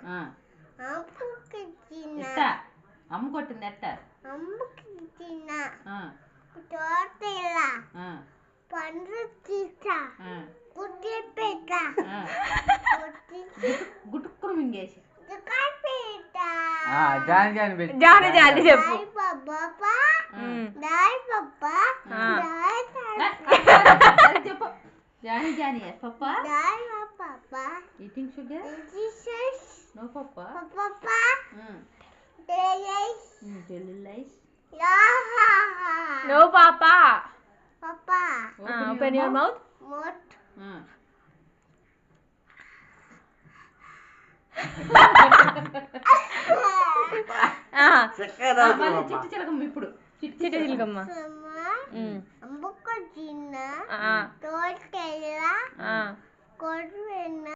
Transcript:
ఆ, ఎట్ట అమ్మ కొట్టింది ఎట్ట ఆ, ఆ, ఆ. గుటుక్కును మింగేసి జాని జాని పెట్టి జాని జాని చెప్పు సరే చెప్పు Johnny Johnny papa eating sugar no papa జెల్లులైస్ no papa open your mouth చిట్టి చిలకమ్మ ఇప్పుడు చిట్టి చిలకమ్మ